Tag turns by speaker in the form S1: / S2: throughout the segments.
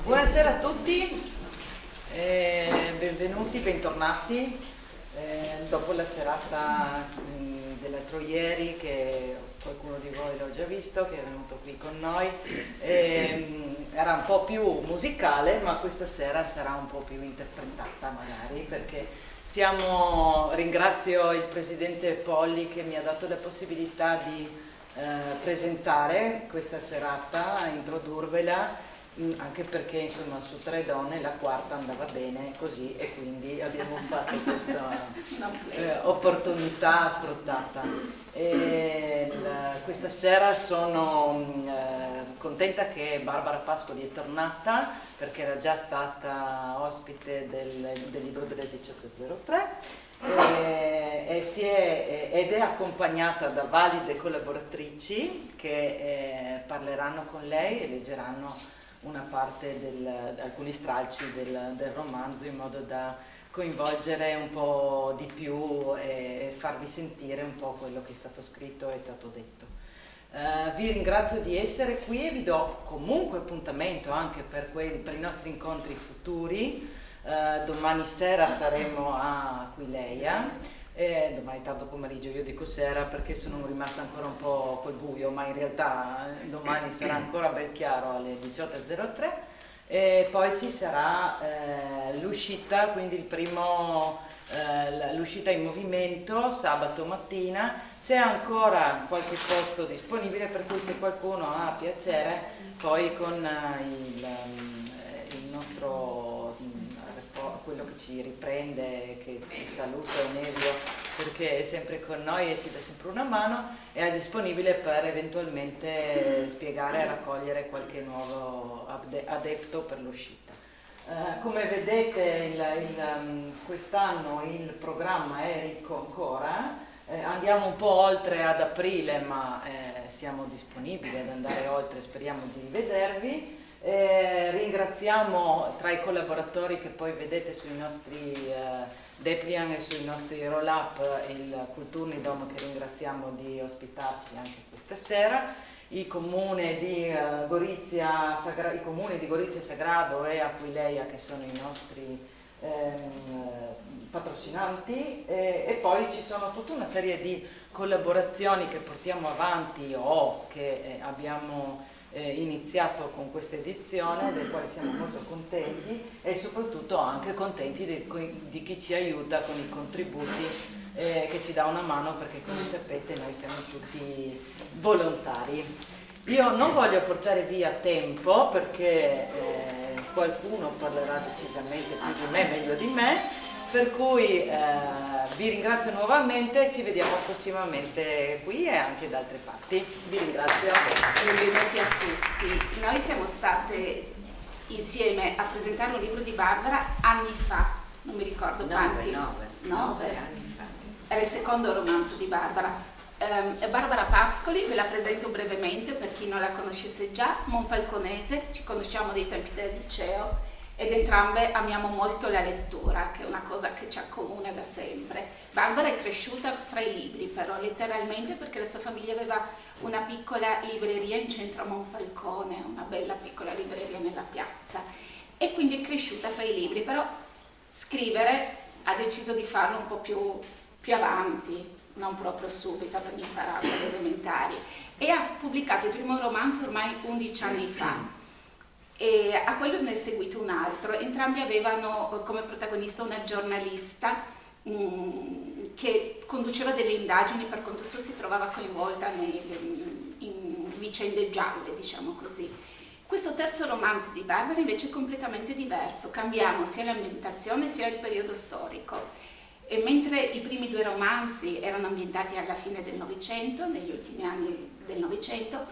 S1: Buonasera a tutti, benvenuti, bentornati dopo la serata dell'altro ieri, che qualcuno di voi l'ho già visto, che è venuto qui con noi. Era un po' più musicale, ma questa sera sarà un po' più interpretata magari, perché ringrazio il presidente Polli che mi ha dato la possibilità di presentare questa serata, introdurvela, anche perché insomma su 3 donne la quarta andava bene così, e quindi abbiamo fatto questa opportunità sfruttata. Questa sera sono contenta che Barbara Pascoli è tornata, perché era già stata ospite del libro delle 18.03 ed è accompagnata da valide collaboratrici che parleranno con lei e leggeranno una parte alcuni stralci del romanzo, in modo da coinvolgere un po' di più e farvi sentire un po' quello che è stato scritto e è stato detto. Vi ringrazio di essere qui e vi do comunque appuntamento anche per i nostri incontri futuri. Domani sera saremo a Aquileia, domani tardo pomeriggio, io dico sera perché sono rimasta ancora un po' col buio, ma in realtà domani sarà ancora ben chiaro alle 18.03, e poi ci sarà l'uscita, quindi l'uscita in movimento sabato mattina. C'è ancora qualche posto disponibile, per cui se qualcuno ha piacere, poi con il nostro quello che ci riprende, che saluta Onevio perché è sempre con noi e ci dà sempre una mano, è disponibile per eventualmente spiegare e raccogliere qualche nuovo adepto per l'uscita. Come vedete quest'anno il programma è ricco ancora, andiamo un po' oltre ad aprile, ma siamo disponibili ad andare oltre, speriamo di rivedervi. Ringraziamo tra i collaboratori che poi vedete sui nostri Deplian e sui nostri roll-up il Kulturni Dom, che ringraziamo di ospitarci anche questa sera, i comuni di Gorizia Sagrado e Aquileia, che sono i nostri patrocinanti, e poi ci sono tutta una serie di collaborazioni che portiamo avanti o che abbiamo iniziato con questa edizione, del quale siamo molto contenti, e soprattutto anche contenti di chi ci aiuta con i contributi, che ci dà una mano, perché come sapete noi siamo tutti volontari. Io non voglio portare via tempo, perché qualcuno parlerà decisamente più di me, meglio di me, per cui vi ringrazio nuovamente, ci vediamo prossimamente qui e anche da altre parti. Vi ringrazio.
S2: Benvenuti a tutti. Noi siamo state insieme a presentare un libro di Barbara anni fa, non mi ricordo quanti. 9
S3: anni fa.
S2: Era il secondo romanzo di Barbara. Barbara Pascoli, ve la presento brevemente per chi non la conoscesse già, monfalconese, ci conosciamo dai tempi del liceo, ed entrambe amiamo molto la lettura, che è una cosa che ci accomuna da sempre. Barbara è cresciuta fra i libri, però letteralmente, perché la sua famiglia aveva una piccola libreria in centro a Monfalcone, una bella piccola libreria nella piazza, e quindi è cresciuta fra i libri, però scrivere ha deciso di farlo un po' più avanti, non proprio subito, appena imparato alle elementari, e ha pubblicato il primo romanzo ormai 11 anni fa. E a quello ne è seguito un altro. Entrambi avevano come protagonista una giornalista che conduceva delle indagini, per conto suo si trovava coinvolta in vicende gialle, diciamo così. Questo terzo romanzo di Barbara invece è completamente diverso, cambiamo sia l'ambientazione sia il periodo storico. E mentre i primi 2 romanzi erano ambientati alla fine del Novecento, negli ultimi anni del Novecento,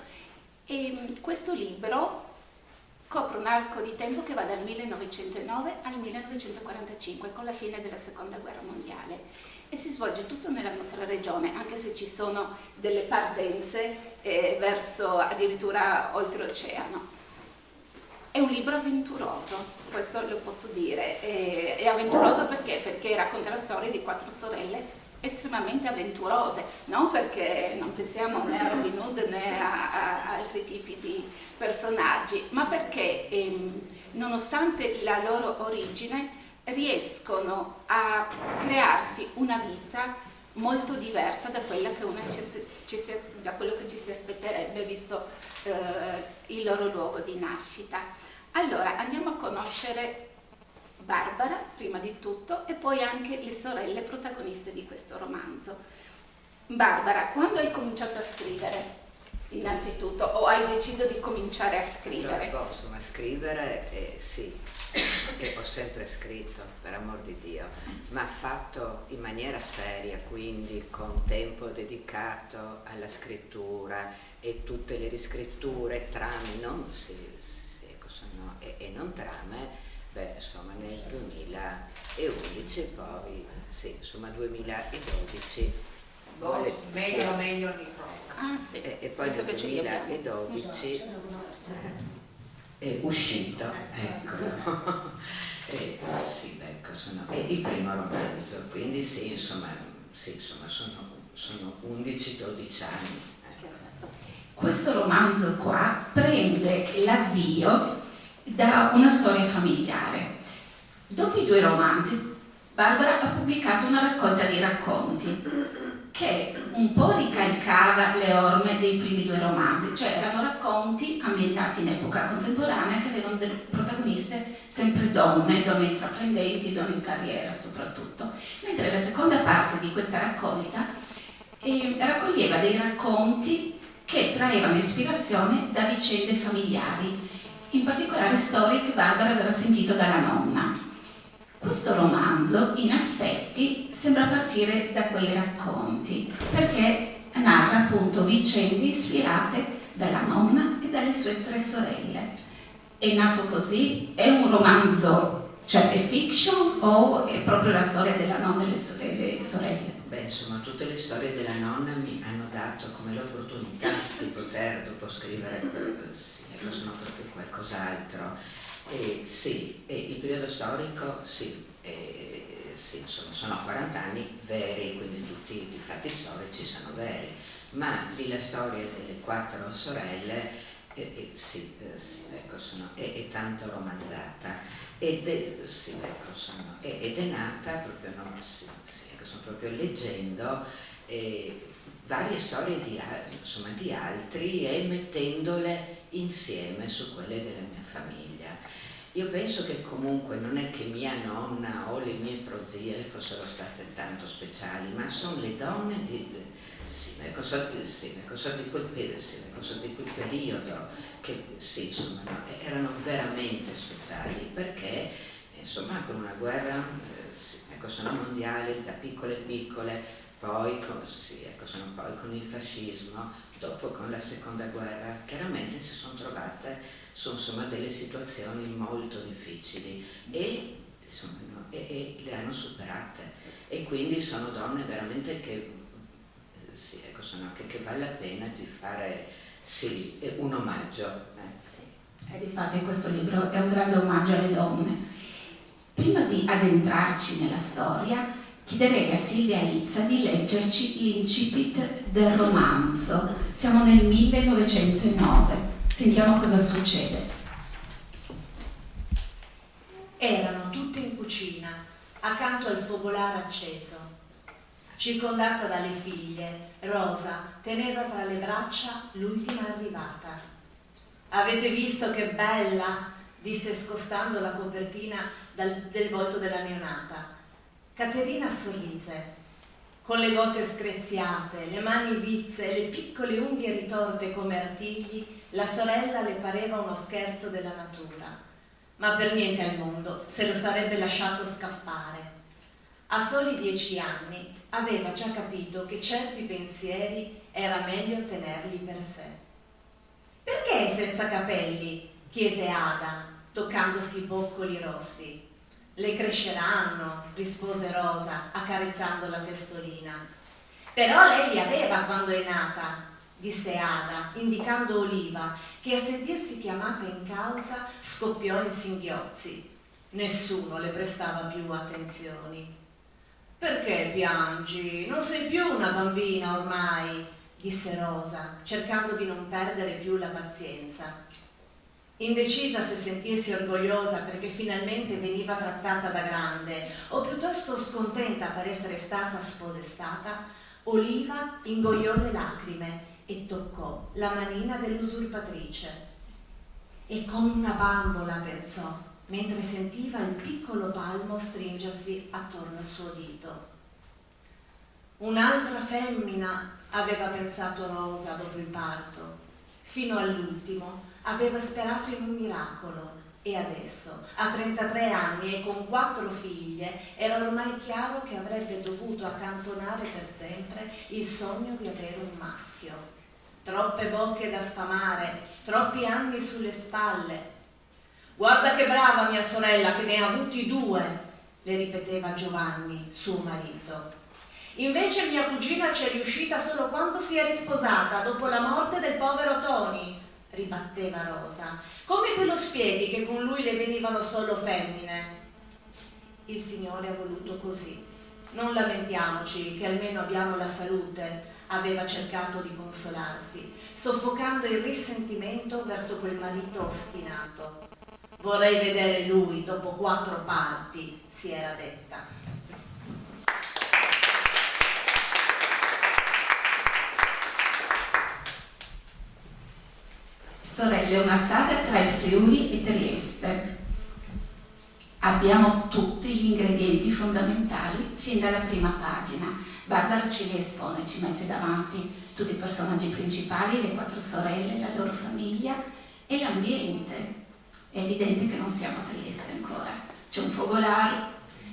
S2: questo libro copre un arco di tempo che va dal 1909 al 1945, con la fine della Seconda Guerra Mondiale, e si svolge tutto nella nostra regione, anche se ci sono delle partenze verso addirittura oltreoceano. È un libro avventuroso, questo lo posso dire. È avventuroso perché racconta la storia di 4 sorelle estremamente avventurose, non perché non pensiamo né a Robin Hood né a altri tipi di personaggi, ma perché nonostante la loro origine riescono a crearsi una vita molto diversa da quella che da quello che ci si aspetterebbe visto il loro luogo di nascita. Allora andiamo a conoscere Barbara prima di tutto e poi anche le sorelle protagoniste di questo romanzo. Barbara, quando hai cominciato a scrivere innanzitutto, o hai deciso di cominciare a scrivere?
S3: No, insomma, scrivere sì, e ho sempre scritto, per amor di Dio, ma fatto in maniera seria, quindi con tempo dedicato alla scrittura e tutte le riscritture, trame, non e non trame. Beh, insomma, nel 2011 poi, sì, insomma, 2012.
S4: Meglio il microfono.
S2: Ah sì,
S3: E poi nel 2012 è uscito, ecco. Sì, ecco, è il primo romanzo, quindi sì, insomma sono 11-12 anni.
S2: Questo romanzo qua prende l'avvio da una storia familiare. Dopo i 2 romanzi, Barbara ha pubblicato una raccolta di racconti che un po' ricalcava le orme dei primi 2 romanzi, cioè erano racconti ambientati in epoca contemporanea che avevano delle protagoniste sempre donne intraprendenti, donne in carriera soprattutto, mentre la seconda parte di questa raccolta raccoglieva dei racconti che traevano ispirazione da vicende familiari, in particolare storie che Barbara aveva sentito dalla nonna. Questo romanzo, in effetti, sembra partire da quei racconti, perché narra appunto vicende ispirate dalla nonna e dalle sue 3 sorelle. È nato così? È un romanzo, cioè è fiction o è proprio la storia della nonna e le sorelle?
S3: Beh, insomma, tutte le storie della nonna mi hanno dato come l'opportunità di poter dopo scrivere, sono proprio qualcos'altro. Sì, il periodo storico, sì, insomma, sono 40 anni veri, quindi tutti i fatti storici sono veri, ma lì la storia delle 4 sorelle, sì, ecco, è tanto romanzata ed è nata proprio, no, ecco, sono proprio leggendo varie storie di altri e mettendole insieme su quelle della mia famiglia. Io penso che comunque non è che mia nonna o le mie prozie fossero state tanto speciali, ma sono le donne di quel periodo che erano veramente speciali, perché insomma con una guerra mondiale da piccole, poi con il fascismo, dopo con la seconda guerra, chiaramente si sono trovate su delle situazioni molto difficili e le hanno superate, e quindi sono donne veramente che vale la pena di fare un omaggio.
S2: Sì, e difatti questo libro è un grande omaggio alle donne. Prima di addentrarci nella storia, chiederei a Silvia Izza di leggerci l'incipit del romanzo. Siamo nel 1909. Sentiamo cosa succede.
S4: Erano tutte in cucina, accanto al focolare acceso. Circondata dalle figlie, Rosa teneva tra le braccia l'ultima arrivata. «Avete visto che bella?» disse scostando la copertina del volto della neonata. Caterina sorrise. Con le gote screziate, le mani vizze e le piccole unghie ritorte come artigli, la sorella le pareva uno scherzo della natura, ma per niente al mondo se lo sarebbe lasciato scappare. A soli 10 anni aveva già capito che certi pensieri era meglio tenerli per sé. «Perché è senza capelli?» chiese Ada, toccandosi i boccoli rossi. «Le cresceranno», rispose Rosa, accarezzando la testolina. «Però lei li aveva quando è nata», disse Ada, indicando Oliva, che a sentirsi chiamata in causa scoppiò in singhiozzi. Nessuno le prestava più attenzioni. Perché piangi? Non sei più una bambina ormai, disse Rosa, cercando di non perdere più la pazienza. Indecisa se sentirsi orgogliosa perché finalmente veniva trattata da grande o piuttosto scontenta per essere stata spodestata, Oliva ingoiò le lacrime e toccò la manina dell'usurpatrice. E come una bambola, pensò, mentre sentiva il piccolo palmo stringersi attorno al suo dito. Un'altra femmina, aveva pensato Rosa dopo il parto. Fino all'ultimo aveva sperato in un miracolo e adesso, a 33 anni e con 4 figlie, era ormai chiaro che avrebbe dovuto accantonare per sempre il sogno di avere un maschio. Troppe bocche da sfamare, troppi anni sulle spalle. Guarda che brava mia sorella che ne ha avuti 2, le ripeteva Giovanni, suo marito. Invece mia cugina ci è riuscita solo quando si è risposata, dopo la morte del povero Tony, ribatteva Rosa. Come te lo spieghi che con lui le venivano solo femmine? Il Signore ha voluto così. Non lamentiamoci, che almeno abbiamo la salute, aveva cercato di consolarsi, soffocando il risentimento verso quel marito ostinato. Vorrei vedere lui dopo 4 parti, si era detta.
S2: Sorelle, una saga tra il Friuli e Trieste. Abbiamo tutti gli ingredienti fondamentali fin dalla prima pagina. Barbara ce li espone, ci mette davanti tutti i personaggi principali, le 4 sorelle, la loro famiglia e l'ambiente. È evidente che non siamo a Trieste ancora. C'è un focolare,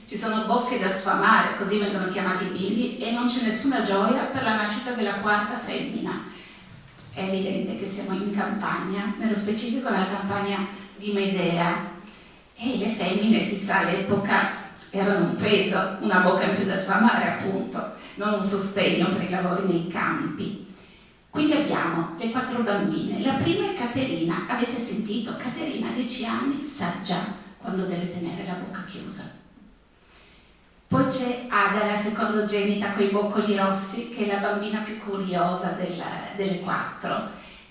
S2: ci sono bocche da sfamare, così vengono chiamati i bimbi, e non c'è nessuna gioia per la nascita della 4ª femmina. È evidente che siamo in campagna, nello specifico nella campagna di Medea, e le femmine, si sa, all'epoca erano un peso, una bocca in più da sfamare appunto, non un sostegno per i lavori nei campi. Quindi abbiamo le 4 bambine. La prima è Caterina, avete sentito? Caterina, 10 anni, sa già quando deve tenere la bocca chiusa. Poi c'è Ada, la secondogenita con i boccoli rossi, che è la bambina più curiosa delle 4,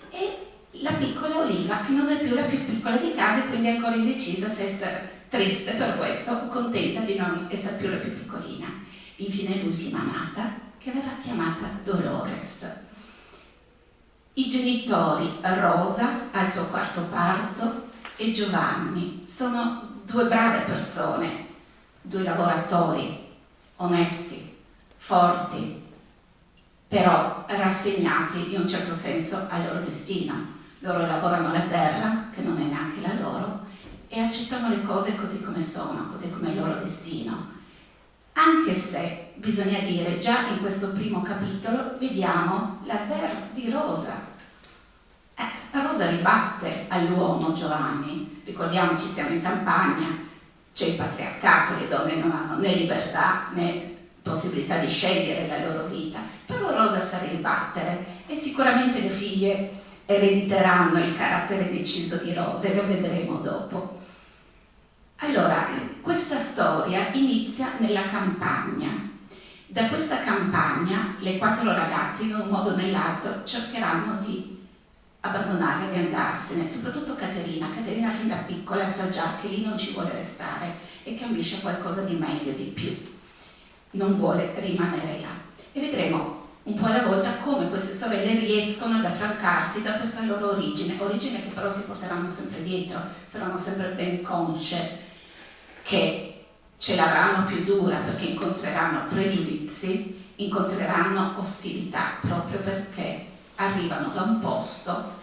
S2: e la piccola Oliva, che non è più la più piccola di casa e quindi è ancora indecisa se essere triste per questo o contenta di non essere più la più piccolina. Infine l'ultima nata, che verrà chiamata Dolores. I genitori, Rosa al suo 4º parto e Giovanni, sono 2 brave persone, 2 lavoratori onesti, forti, però rassegnati in un certo senso al loro destino. Loro lavorano la terra, che non è neanche la loro, e accettano le cose così come sono, così come è il loro destino. Anche se, bisogna dire, già in questo primo capitolo vediamo l'avver di Rosa. Rosa ribatte all'uomo Giovanni. Ricordiamoci, siamo in campagna, c'è il patriarcato, le donne non hanno né libertà né possibilità di scegliere la loro vita, però Rosa sa ribattere e sicuramente le figlie erediteranno il carattere deciso di Rosa e lo vedremo dopo. Allora, questa storia inizia nella campagna. Da questa campagna le 4 ragazze in un modo o nell'altro cercheranno di abbandonare, di andarsene, soprattutto Caterina. Caterina fin da piccola sa già che lì non ci vuole restare e che ambisce a qualcosa di meglio, di più. Non vuole rimanere là. E vedremo un po' alla volta come queste sorelle riescono ad affrancarsi da questa loro origine che però si porteranno sempre dietro, saranno sempre ben consce che ce l'avranno più dura perché incontreranno pregiudizi, incontreranno ostilità, proprio perché arrivano da un posto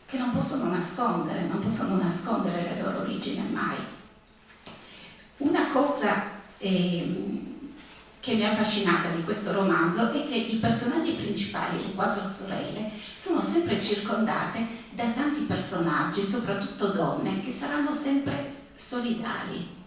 S2: che non possono nascondere la loro origine mai. Una cosa che mi ha affascinata di questo romanzo è che i personaggi principali, le 4 sorelle, sono sempre circondate da tanti personaggi, soprattutto donne, che saranno sempre solidali,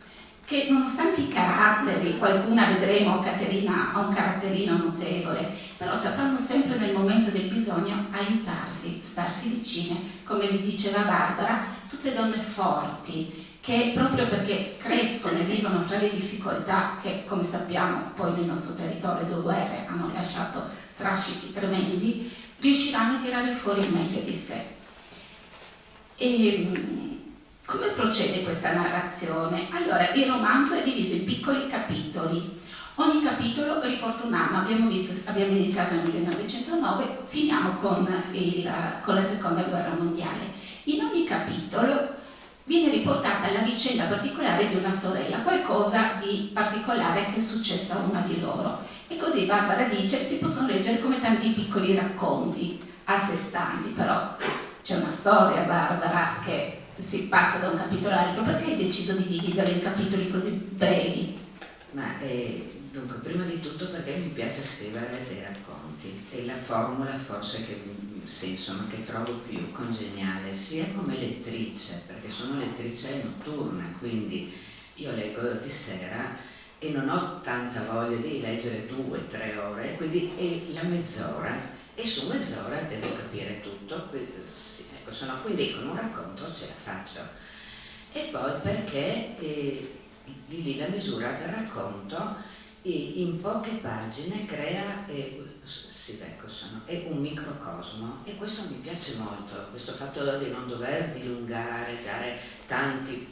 S2: che nonostante i caratteri, qualcuna vedremo, Caterina ha un caratterino notevole, però sapranno sempre nel momento del bisogno aiutarsi, starsi vicine, come vi diceva Barbara, tutte donne forti, che proprio perché crescono e vivono fra le difficoltà che, come sappiamo, poi nel nostro territorio 2 guerre hanno lasciato strascichi tremendi, riusciranno a tirare fuori il meglio di sé. E come procede questa narrazione? Allora, il romanzo è diviso in piccoli capitoli. Ogni capitolo riporta un anno. Abbiamo iniziato nel 1909, finiamo con la Seconda Guerra Mondiale. In ogni capitolo viene riportata la vicenda particolare di una sorella, qualcosa di particolare che è successo a una di loro. E così Barbara dice, si possono leggere come tanti piccoli racconti a sé stanti, però c'è una storia, Barbara, che si passa da un capitolo all'altro. Perché hai deciso di dividere in capitoli così brevi?
S3: Ma dunque, prima di tutto perché mi piace scrivere dei racconti, e la formula forse che trovo più congeniale sia come lettrice, perché sono lettrice notturna, quindi io leggo di sera e non ho tanta voglia di leggere 2-3 ore, quindi la mezz'ora, e su mezz'ora devo capire tutto, quindi con un racconto ce la faccio. E poi perché lì la misura del racconto in poche pagine crea è un microcosmo, e questo mi piace molto, questo fatto di non dover dilungare, dare tanti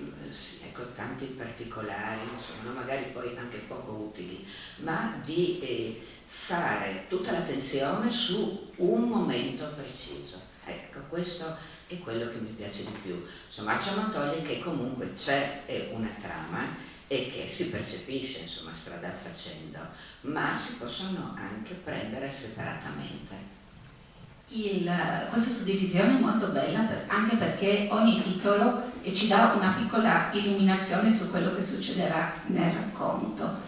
S3: particolari, insomma, magari poi anche poco utili, ma di fare tutta l'attenzione su un momento preciso. Ecco, questo è quello che mi piace di più. Insomma, ciò non toglie che comunque c'è una trama e che si percepisce, insomma, strada facendo, ma si possono anche prendere separatamente.
S2: Questa suddivisione è molto bella anche perché ogni titolo ci dà una piccola illuminazione su quello che succederà nel racconto.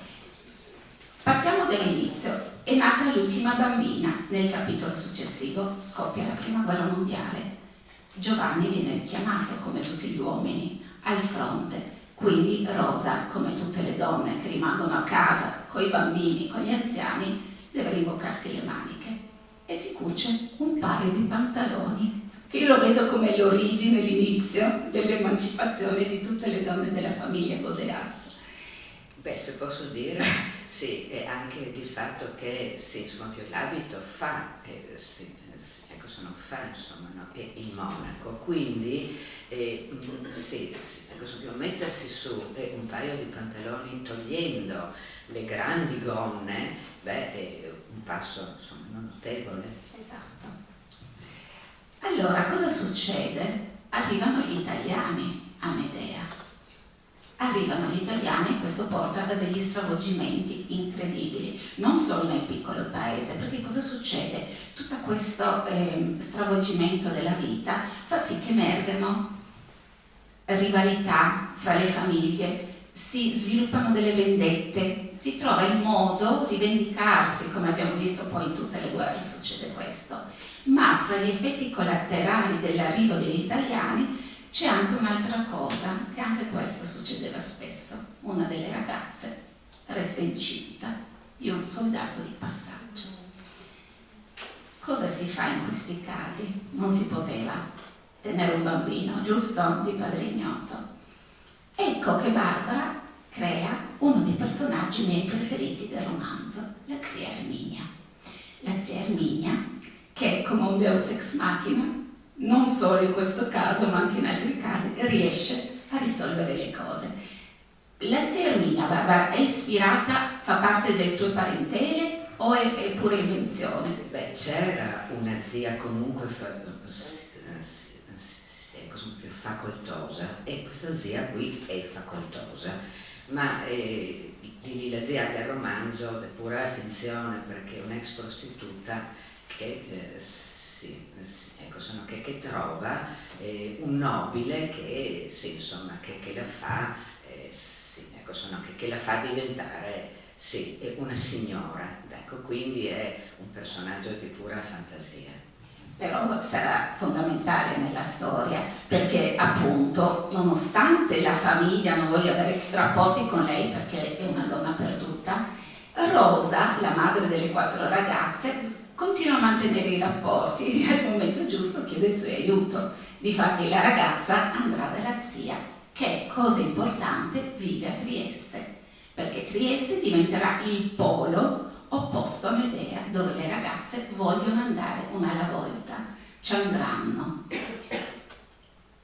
S2: Partiamo dall'inizio. È nata l'ultima bambina. Nel capitolo successivo scoppia la prima guerra mondiale. Giovanni viene richiamato, come tutti gli uomini, al fronte. Quindi Rosa, come tutte le donne che rimangono a casa con i bambini, con gli anziani, deve rimboccarsi le maniche e si cuce un paio di pantaloni, che io lo vedo come l'origine, l'inizio dell'emancipazione di tutte le donne della famiglia Godeas.
S3: Beh, se posso dire, sì, è anche il fatto che sì, insomma, più l'abito fa, insomma, no? È il monaco, quindi mettersi su un paio di pantaloni togliendo le grandi gonne, è un passo, insomma, non notevole.
S2: Esatto. Allora, cosa succede? Arrivano gli italiani a Medea. Arrivano gli italiani e questo porta a degli stravolgimenti incredibili, non solo nel piccolo paese, perché cosa succede? Tutto questo stravolgimento della vita fa sì che emergano rivalità fra le famiglie, si sviluppano delle vendette, si trova il modo di vendicarsi, come abbiamo visto poi in tutte le guerre succede questo, ma fra gli effetti collaterali dell'arrivo degli italiani c'è anche un'altra cosa, che anche questo succedeva spesso. Una delle ragazze resta incinta di un soldato di passaggio. Cosa si fa in questi casi? Non si poteva tenere un bambino, giusto? Di padre ignoto. Ecco che Barbara crea uno dei personaggi miei preferiti del romanzo, la zia Erminia. La zia Erminia, che come un deus ex machina, non solo in questo caso ma anche in altri casi, riesce a risolvere le cose. La zia Erminia, Barbara, è ispirata, fa parte delle tue parentele o è pure invenzione?
S3: Beh, c'era una zia comunque più facoltosa, e questa zia qui è facoltosa, ma lì la zia del romanzo è pura finzione, perché è un'ex prostituta che che trova un nobile che la fa che la fa diventare una signora, ecco, quindi è un personaggio di pura fantasia.
S2: Però sarà fondamentale nella storia, perché appunto, nonostante la famiglia non voglia avere rapporti con lei perché è una donna perduta, Rosa, la madre delle 4 ragazze, continua a mantenere i rapporti e al momento giusto chiede il suo aiuto. Difatti la ragazza andrà dalla zia che, cosa importante, vive a Trieste, perché Trieste diventerà il polo opposto a Medea, dove le ragazze vogliono andare una alla volta, ci andranno.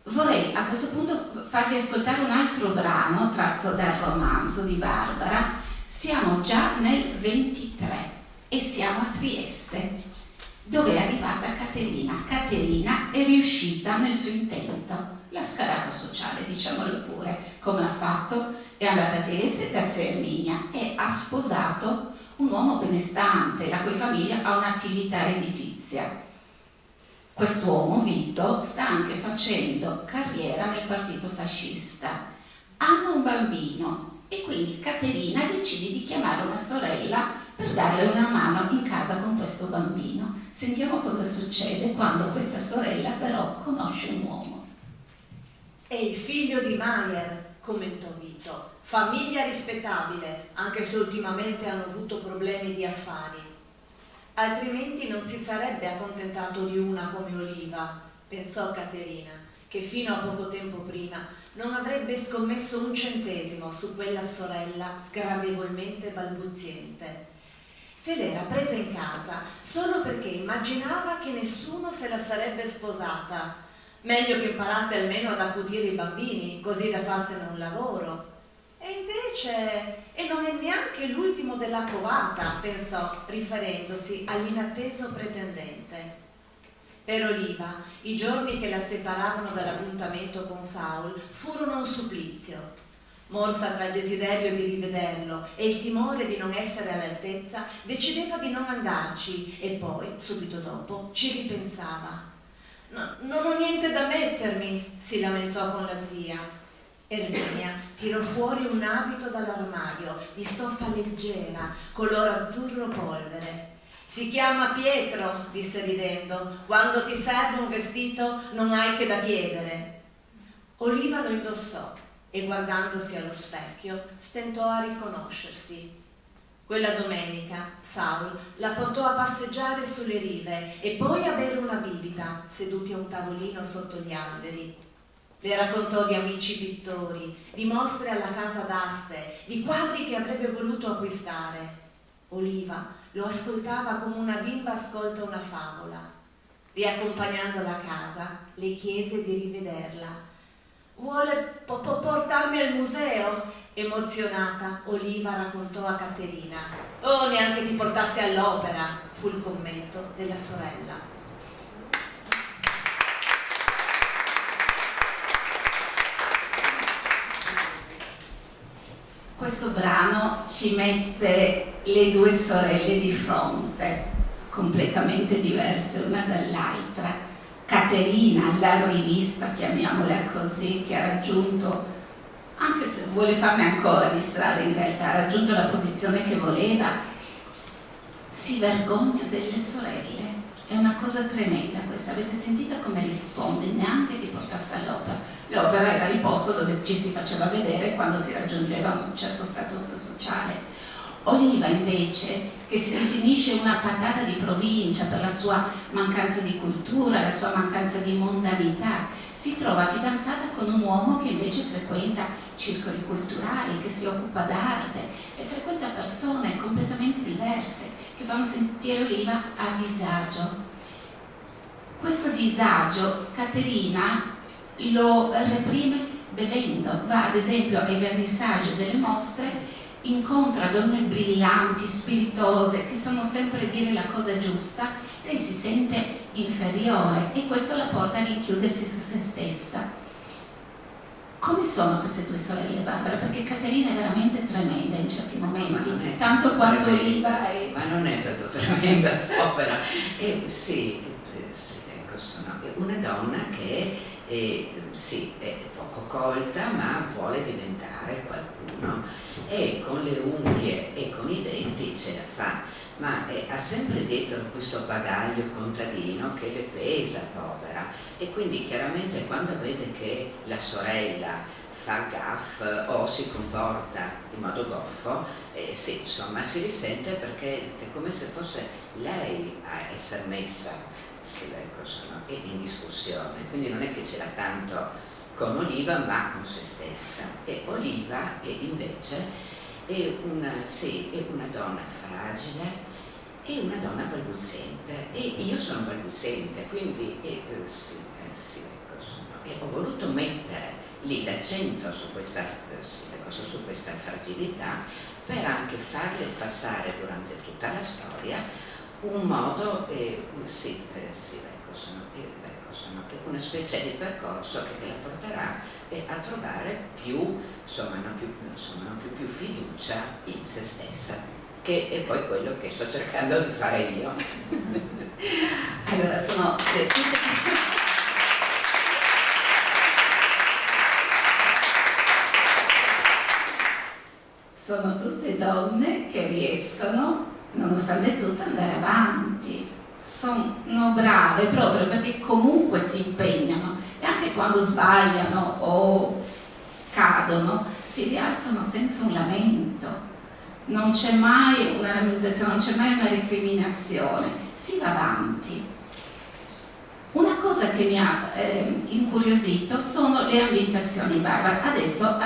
S2: Vorrei a questo punto farvi ascoltare un altro brano tratto dal romanzo di Barbara. Siamo già nel 23 e siamo a Trieste, dove è arrivata Caterina. Caterina è riuscita nel suo intento, la scalata sociale, diciamolo pure, come ha fatto, è andata a Trieste da zia Erminia e ha sposato un uomo benestante, la cui famiglia ha un'attività redditizia. Quest'uomo, Vito, sta anche facendo carriera nel partito fascista. Hanno un bambino e quindi Caterina decide di chiamare una sorella per darle una mano in casa con questo bambino. Sentiamo cosa succede quando questa sorella però conosce un uomo.
S4: È il figlio di Maier, commentò Vito. Famiglia rispettabile, anche se ultimamente hanno avuto problemi di affari. Altrimenti non si sarebbe accontentato di una come Oliva, pensò Caterina, che fino a poco tempo prima non avrebbe scommesso un centesimo su quella sorella sgradevolmente balbuziente. Se l'era presa in casa solo perché immaginava che nessuno se la sarebbe sposata. Meglio che imparasse almeno ad accudire i bambini, così da farsene un lavoro. E invece, non è neanche l'ultimo della covata, pensò, riferendosi all'inatteso pretendente. Per Oliva, i giorni che la separavano dall'appuntamento con Saul furono un supplizio. Morsa tra il desiderio di rivederlo e il timore di non essere all'altezza, decideva di non andarci e poi, subito dopo, ci ripensava. Non ho niente da mettermi, si lamentò con la zia. Erminia tirò fuori un abito dall'armadio di stoffa leggera, color azzurro polvere. Si chiama Pietro, disse ridendo. Quando ti serve un vestito non hai che da chiedere. Oliva lo indossò e guardandosi allo specchio stentò a riconoscersi. Quella domenica Saul la portò a passeggiare sulle rive e poi a bere una bibita seduti a un tavolino sotto gli alberi. Le raccontò di amici pittori, di mostre alla casa d'aste, di quadri che avrebbe voluto acquistare. Oliva lo ascoltava come una bimba ascolta una favola. Riaccompagnandola a casa, le chiese di rivederla. Vuole portarmi al museo? Emozionata, Oliva raccontò a Caterina. Oh, neanche ti portaste all'opera, fu il commento della sorella.
S2: Questo brano ci mette le due sorelle di fronte, completamente diverse una dall'altra. Caterina, la rivista, chiamiamola così, che ha raggiunto, anche se vuole farne ancora di strada in realtà, ha raggiunto la posizione che voleva, si vergogna delle sorelle. È una cosa tremenda questa, avete sentito come risponde? Neanche ti portasse all'opera. L'opera era il posto dove ci si faceva vedere quando si raggiungeva un certo status sociale. Oliva invece, che si definisce una patata di provincia per la sua mancanza di cultura, la sua mancanza di mondanità, si trova fidanzata con un uomo che invece frequenta circoli culturali, che si occupa d'arte e frequenta persone completamente diverse che fanno sentire Oliva a disagio. Questo disagio Caterina lo reprime bevendo, va ad esempio ai vernissage delle mostre, incontra donne brillanti, spiritose, che sanno sempre dire la cosa giusta, lei si sente inferiore e questo la porta a rinchiudersi su se stessa. Come sono queste due sorelle, Barbara? Perché Caterina è veramente tremenda in certi momenti, tanto quanto Oliva è...
S3: Ma non è tanto tremenda, povera. Sì, ecco, sono una donna che è poco colta, ma vuole diventare qualcuno e con le unghie e con i denti ce la fa, ma ha sempre dietro questo bagaglio contadino che le pesa, povera, e quindi chiaramente quando vede che la sorella fa gaff o si comporta in modo goffo, sì, insomma si risente, perché è come se fosse lei a essere messa in discussione, quindi non è che ce l'ha tanto con Oliva ma con se stessa, e Oliva invece è una donna fragile, è una donna balbuziente, e io sono balbuziente, quindi ho voluto mettere lì l'accento su questa fragilità, per anche farle passare durante tutta la storia un modo, una specie di percorso che la porterà a trovare più fiducia in se stessa, che è poi quello che sto cercando di fare io.
S2: Allora, sono tutte donne che riescono, nonostante tutto, ad andare avanti. Sono brave proprio perché comunque si impegnano, e anche quando sbagliano o cadono si rialzano senza un lamento, non c'è mai una lamentazione, non c'è mai una recriminazione, si va avanti. Una cosa che mi ha incuriosito sono le ambientazioni, Barbara. Adesso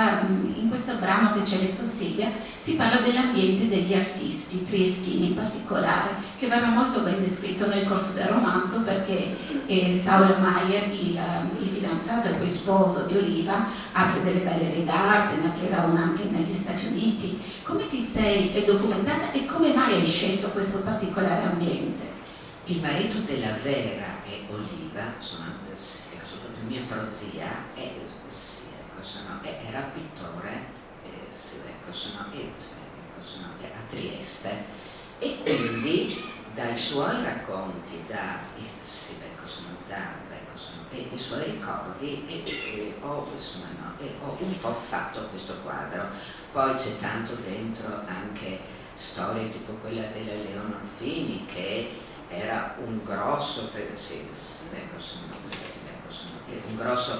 S2: in questo brano che ci ha letto Silvia si parla dell'ambiente degli artisti, triestini in particolare, che verrà molto ben descritto nel corso del romanzo, perché Saul Meyer, il fidanzato e poi sposo di Oliva, apre delle gallerie d'arte, ne aprirà una anche negli Stati Uniti. Come ti sei documentata e come mai hai scelto questo particolare ambiente?
S3: Il marito della Vera e Oliva, soprattutto mia prozia, era pittore a Trieste, e quindi dai suoi racconti, i suoi ricordi, ho un po' fatto questo quadro. Poi c'è tanto dentro anche storie tipo quella della Leonor Fini, che era un grosso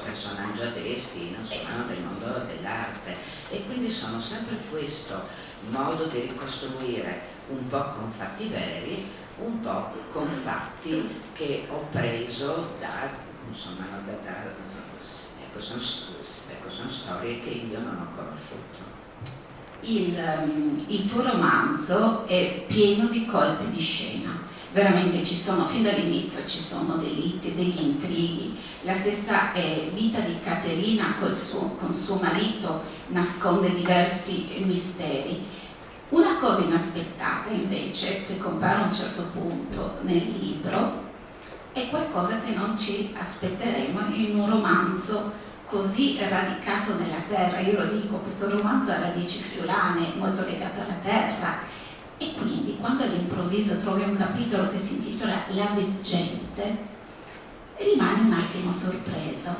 S3: personaggio a Triestino, del mondo dell'arte, e quindi sono sempre questo modo di ricostruire, un po' con fatti veri, un po' con fatti che ho preso sono storie che io non ho conosciuto.
S2: Il tuo romanzo è pieno di colpi di scena. Veramente ci sono, fin dall'inizio ci sono dei liti, degli intrighi. La stessa vita di Caterina con suo marito nasconde diversi misteri. Una cosa inaspettata invece, che compare a un certo punto nel libro, è qualcosa che non ci aspetteremo in un romanzo così radicato nella terra. Io lo dico, questo romanzo ha radici friulane, molto legato alla terra. E quindi quando all'improvviso trovi un capitolo che si intitola La veggente, rimani un attimo sorpreso.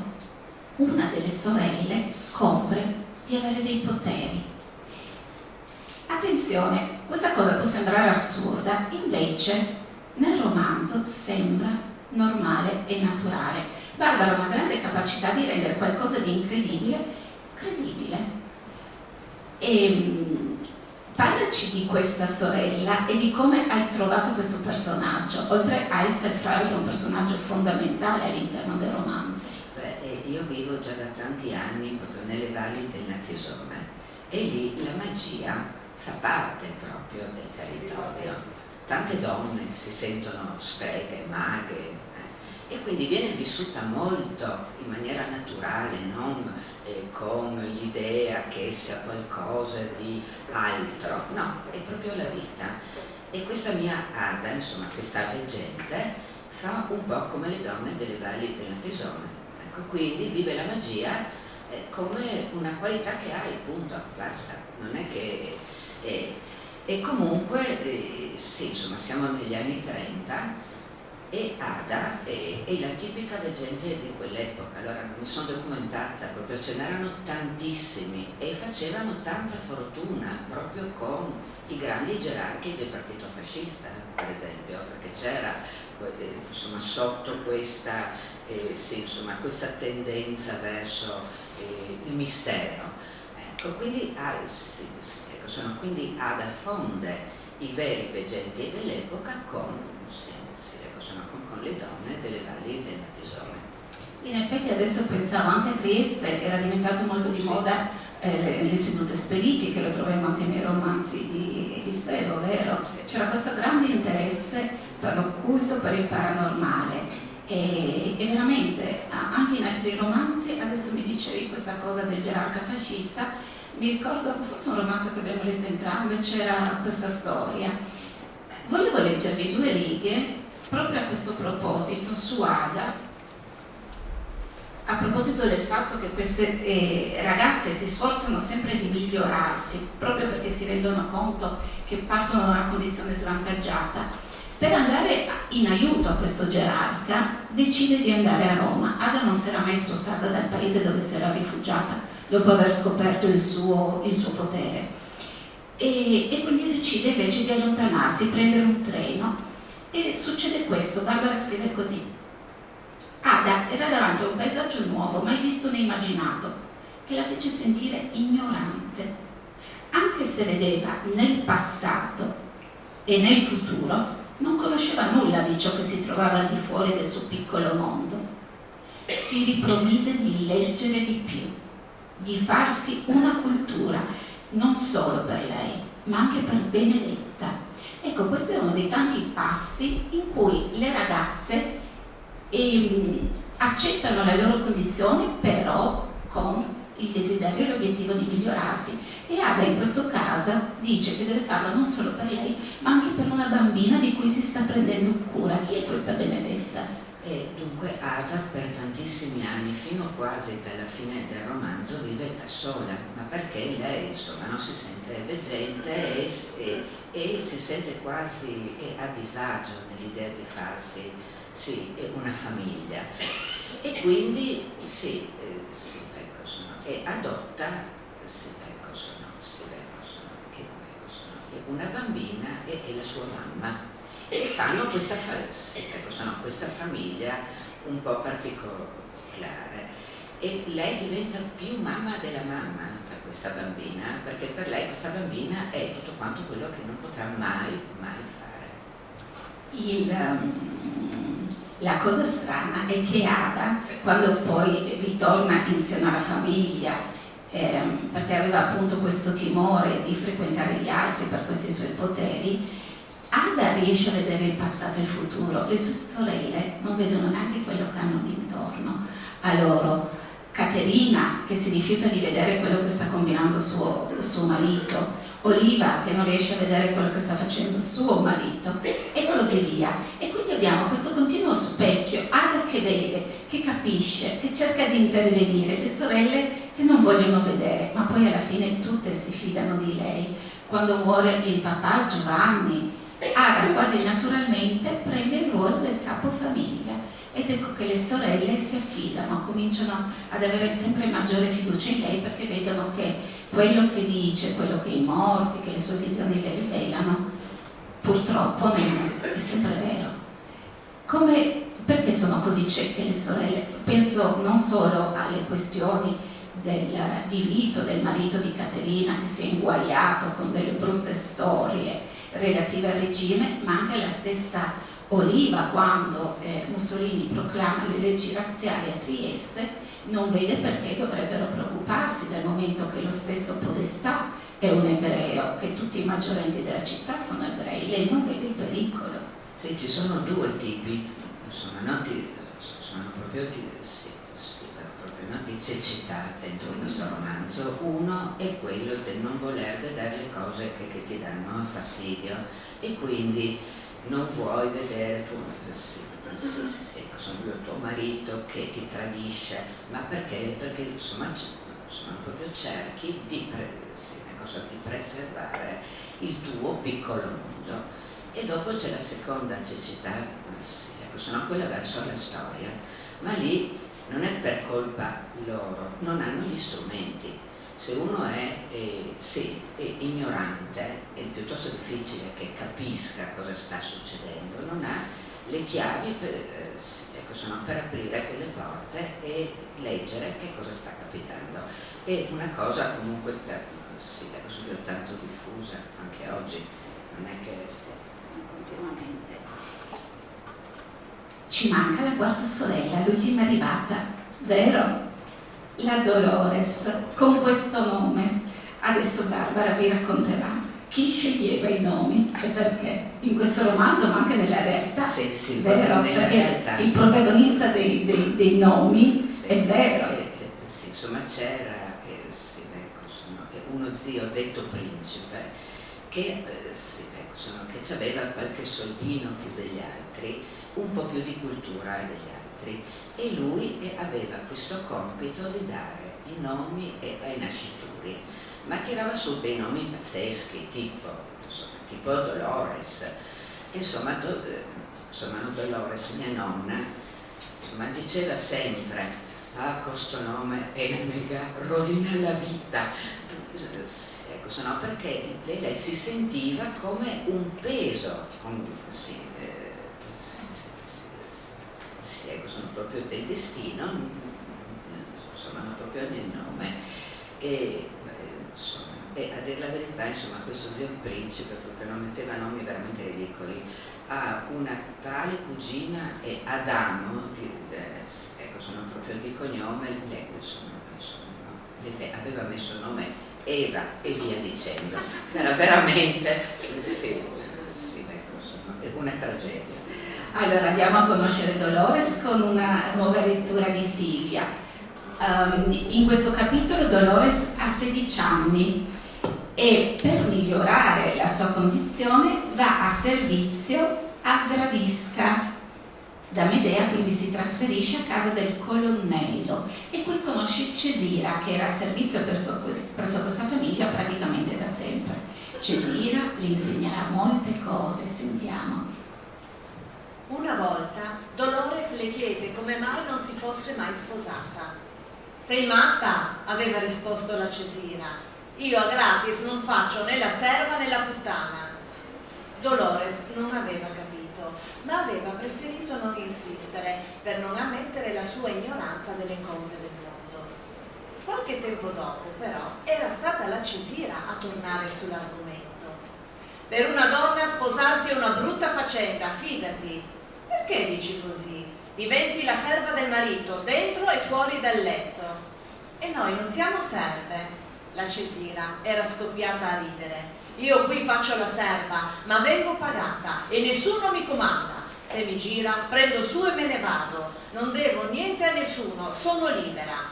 S2: Una delle sorelle scopre di avere dei poteri. Attenzione, questa cosa può sembrare assurda, invece nel romanzo sembra normale e naturale. Barbara ha una grande capacità di rendere qualcosa di incredibile credibile. Parlaci di questa sorella e di come hai trovato questo personaggio, oltre a essere fra l'altro un personaggio fondamentale all'interno del romanzo.
S3: Io vivo già da tanti anni proprio nelle valli del Natisone, e lì la magia fa parte proprio del territorio. Tante donne si sentono streghe, maghe, e quindi viene vissuta molto in maniera naturale, non con l'idea che sia qualcosa di altro, no, è proprio la vita. E questa mia Ada, insomma, questa veggente, fa un po' come le donne delle valli del Natisone. Ecco, quindi vive la magia come una qualità che hai, punto, basta. Non è che... e comunque, sì, insomma, siamo negli anni 30, e Ada è la tipica veggente di quell'epoca. Allora mi sono documentata, proprio ce n'erano tantissimi e facevano tanta fortuna proprio con i grandi gerarchi del partito fascista, per esempio, perché c'era insomma sotto questa questa tendenza verso il mistero. Ecco, quindi quindi Ada fonde i veri veggenti dell'epoca con le donne delle valli del Natisone.
S2: In effetti adesso pensavo anche a Trieste, era diventato molto di moda le sedute spiritiche, lo troviamo anche nei romanzi di Svevo, vero? C'era questo grande interesse per l'occulto, per il paranormale e veramente anche in altri romanzi, adesso mi dicevi questa cosa del gerarca fascista, mi ricordo forse un romanzo che abbiamo letto entrambe, c'era questa storia. Volevo leggervi 2 righe proprio a questo proposito su Ada, a proposito del fatto che queste ragazze si sforzano sempre di migliorarsi proprio perché si rendono conto che partono da una condizione svantaggiata. Per andare in aiuto a questo gerarca decide di andare a Roma. Ada non si era mai spostata dal paese dove si era rifugiata dopo aver scoperto il suo potere e quindi decide invece di allontanarsi, prendere un treno e succede questo. Barbara scrive così: Ada era davanti a un paesaggio nuovo, mai visto né immaginato, che la fece sentire ignorante. Anche se vedeva nel passato e nel futuro, non conosceva nulla di ciò che si trovava al di fuori del suo piccolo mondo. Si ripromise di leggere di più, di farsi una cultura, non solo per lei, ma anche per Benedetta. Ecco, questo è uno dei tanti passi in cui le ragazze accettano le loro condizioni, però con il desiderio e l'obiettivo di migliorarsi. E Ada in questo caso dice che deve farlo non solo per lei, ma anche per una bambina di cui si sta prendendo cura. Chi è questa Benedetta?
S3: E dunque Ada per tantissimi anni, fino quasi alla fine del romanzo, vive da sola, ma perché lei insomma non si sente veggente e si sente quasi a disagio nell'idea di farsi una famiglia, e quindi e adotta una bambina e la sua mamma, e fanno questa famiglia un po' particolare, e lei diventa più mamma della mamma per questa bambina, perché per lei questa bambina è tutto quanto quello che non potrà mai fare.
S2: La cosa strana è che Ada, quando poi ritorna insieme alla famiglia, perché aveva appunto questo timore di frequentare gli altri per questi suoi poteri, Ada riesce a vedere il passato e il futuro. Le sue sorelle non vedono neanche quello che hanno intorno a loro. Caterina, che si rifiuta di vedere quello che sta combinando suo marito, Oliva, che non riesce a vedere quello che sta facendo suo marito, e così via. E quindi abbiamo questo continuo specchio, Ada che vede, che capisce, che cerca di intervenire, le sorelle che non vogliono vedere, ma poi alla fine tutte si fidano di lei. Quando muore il papà Giovanni, Ada quasi naturalmente prende il ruolo del capofamiglia, ed ecco che le sorelle si affidano, cominciano ad avere sempre maggiore fiducia in lei, perché vedono che quello che dice, quello che i morti, che le sue visioni le rivelano, purtroppo è sempre vero. Perché sono così cieche le sorelle? Penso non solo alle questioni di Vito, del marito di Caterina, che si è inguaiato con delle brutte storie relative al regime, ma anche alla stessa Oliva, quando Mussolini proclama le leggi razziali a Trieste, non vede perché dovrebbero preoccuparsi, dal momento che lo stesso Podestà è un ebreo, che tutti i maggiorenni della città sono ebrei. Lei non vede il pericolo.
S3: Sì, ci sono 2 tipi, insomma, sono proprio di cecità dentro questo romanzo. Uno è quello del non voler vedere le cose che ti danno fastidio, e quindi non vuoi vedere tuo marito che ti tradisce, ma perché insomma proprio cerchi di preservare il tuo piccolo mondo. E dopo c'è la seconda cecità, quella verso la storia, ma lì non è per colpa loro, non hanno gli strumenti. Se uno è ignorante, è piuttosto difficile che capisca cosa sta succedendo, non ha le chiavi per aprire quelle porte e leggere che cosa sta capitando. È una cosa comunque tanto diffusa anche oggi, non è che
S2: continuamente. Ci manca la quarta sorella, l'ultima arrivata, vero? La Dolores, con questo nome. Adesso Barbara vi racconterà chi sceglieva i nomi e perché, in questo romanzo ma anche nella realtà.
S3: Sì,
S2: vero?
S3: nella
S2: Perché
S3: realtà.
S2: il protagonista dei nomi
S3: sì,
S2: è vero.
S3: Sì, insomma c'era uno zio detto principe che che aveva qualche soldino più degli altri, un po' più di cultura degli altri, e lui aveva questo compito di dare i nomi ai nascituri, ma tirava su dei nomi pazzeschi, tipo Dolores. Insomma, Dolores, mia nonna, diceva sempre: questo nome mega rovina la vita. Perché lei si sentiva come un peso, sono proprio del destino, non proprio nel nome. E a dire la verità, questo zio principe, proprio non metteva nomi veramente ridicoli, ha una tale cugina Adamo, sono proprio di cognome, lei aveva messo il nome Eva e via dicendo. Era veramente una tragedia.
S2: Allora andiamo a conoscere Dolores con una nuova lettura di Silvia. In questo capitolo Dolores ha 16 anni e per migliorare la sua condizione va a servizio a Gradisca. Da Medea quindi si trasferisce a casa del colonnello e qui conosce Cesira, che era a servizio presso questa famiglia praticamente da sempre. Cesira le insegnerà molte cose, sentiamo.
S4: Una volta Dolores le chiese come mai non si fosse mai sposata. «Sei matta?» aveva risposto la Cesira. «Io a gratis non faccio né la serva né la puttana». Dolores non aveva capito, ma aveva preferito non insistere per non ammettere la sua ignoranza delle cose del mondo. Qualche tempo dopo, però, era stata la Cesira a tornare sull'argomento. «Per una donna sposarsi è una brutta faccenda, fidati. Perché dici così? Diventi la serva del marito, dentro e fuori dal letto». «E noi non siamo serve». La Cesira era scoppiata a ridere. «Io qui faccio la serva, ma vengo pagata e nessuno mi comanda. Se mi gira, prendo su e me ne vado. Non devo niente a nessuno, sono libera».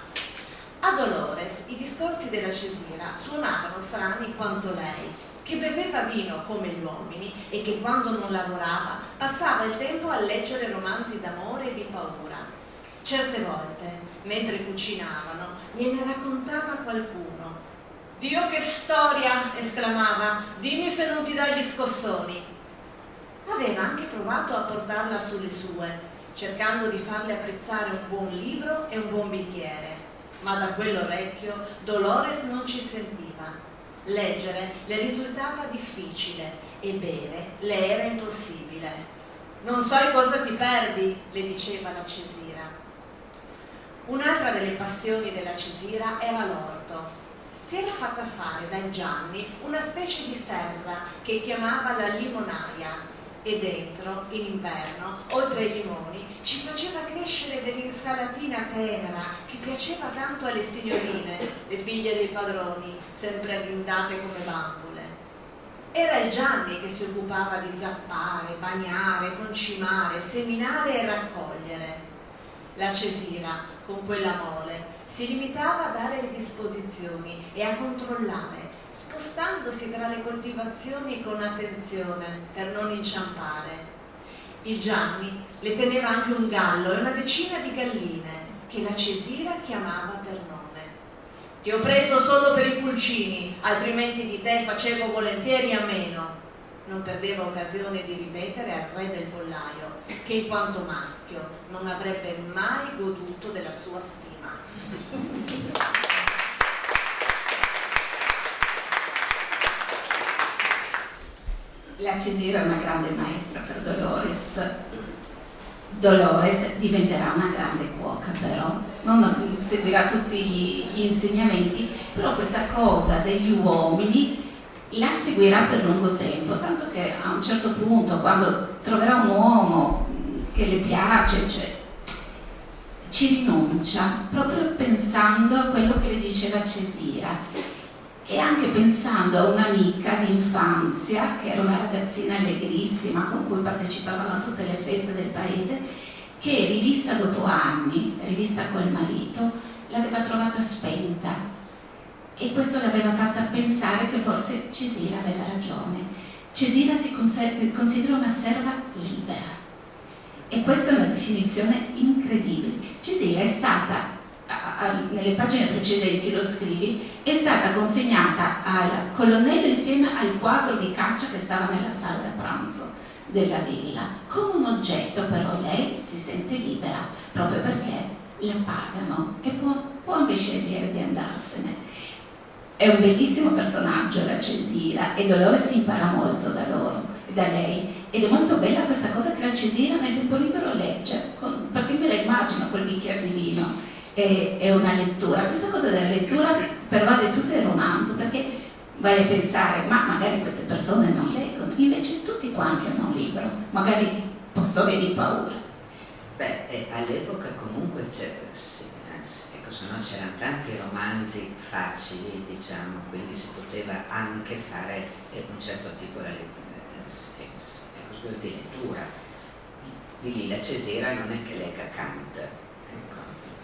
S4: A Dolores i discorsi della Cesira suonavano strani quanto lei, che beveva vino come gli uomini e che quando non lavorava passava il tempo a leggere romanzi d'amore e di paura. Certe volte, mentre cucinavano, gliene raccontava qualcuno. «Dio, che storia!» esclamava. «Dimmi se non ti dai gli scossoni». Aveva anche provato a portarla sulle sue, cercando di farle apprezzare un buon libro e un buon bicchiere, ma da quell'orecchio Dolores non ci sentiva. Leggere le risultava difficile e bere le era impossibile. «Non sai cosa ti perdi», le diceva la Cesira. Un'altra delle passioni della Cesira era l'orto. Si era fatta fare da Gianni una specie di serra che chiamava la limonaia e dentro, in inverno, oltre ai limoni, ci faceva crescere dell'insalatina tenera che piaceva tanto alle signorine, le figlie dei padroni, sempre agghindate come bambole. Era il Gianni che si occupava di zappare, bagnare, concimare, seminare e raccogliere. La Cesira, con quella mole, si limitava a dare le disposizioni e a controllare, spostandosi tra le coltivazioni con attenzione per non inciampare. Il Gianni le teneva anche un gallo e una decina di galline che la Cesira chiamava per nome. «Ti ho preso solo per i pulcini, altrimenti di te facevo volentieri a meno». Non perdeva occasione di ripetere al re del pollaio che in quanto maschio non avrebbe mai goduto della sua stima.
S2: La Cesira è una grande maestra per Dolores. Dolores diventerà una grande cuoca, però non seguirà tutti gli insegnamenti, però questa cosa degli uomini la seguirà per lungo tempo, tanto che a un certo punto, quando troverà un uomo che le piace, cioè ci rinuncia proprio pensando a quello che le diceva Cesira e anche pensando a un'amica di infanzia che era una ragazzina allegrissima con cui partecipavano a tutte le feste del paese, che rivista dopo anni, rivista col marito, l'aveva trovata spenta e questo l'aveva fatta pensare che forse Cesira aveva ragione. Cesira si considera una serva libera e questa è una definizione incredibile. Cesira è stata, nelle pagine precedenti lo scrivi, è stata consegnata al colonnello insieme al quadro di caccia che stava nella sala da pranzo della villa, come un oggetto, però lei si sente libera proprio perché la pagano e può anche scegliere di andarsene. È un bellissimo personaggio la Cesira e Dolores impara molto da lei, ed è molto bella questa cosa che la Cesira nel tempo libero legge, perché me la immagino quel bicchiere di vino e una lettura. Questa cosa della lettura pervade tutto il romanzo, perché vai a pensare, ma magari queste persone non leggono, invece tutti quanti hanno un libro, magari storie di paura.
S3: Beh, all'epoca comunque ecco, se no c'erano tanti romanzi facili, diciamo, quindi si poteva anche fare un certo tipo di lettura. Di lì la Cesira non è che legga Kant, ecco,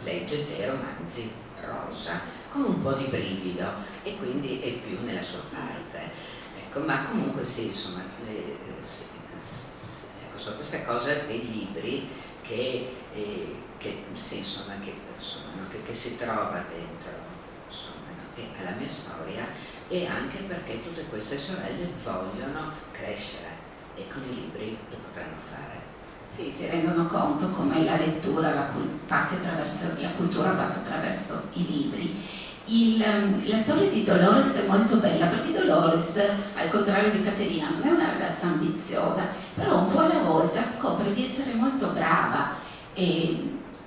S3: legge dei romanzi rosa con un po' di brivido e quindi è più nella sua parte, ecco, ma comunque sì, insomma, ecco, sono queste cose dei libri che si trova dentro, insomma, alla mia storia, e anche perché tutte queste sorelle vogliono crescere e con i libri lo potranno fare.
S2: Sì, si rendono conto come la lettura, la cultura passa attraverso i libri. La storia di Dolores è molto bella, perché Dolores, al contrario di Caterina, non è una ragazza ambiziosa, però un po' alla volta scopre di essere molto brava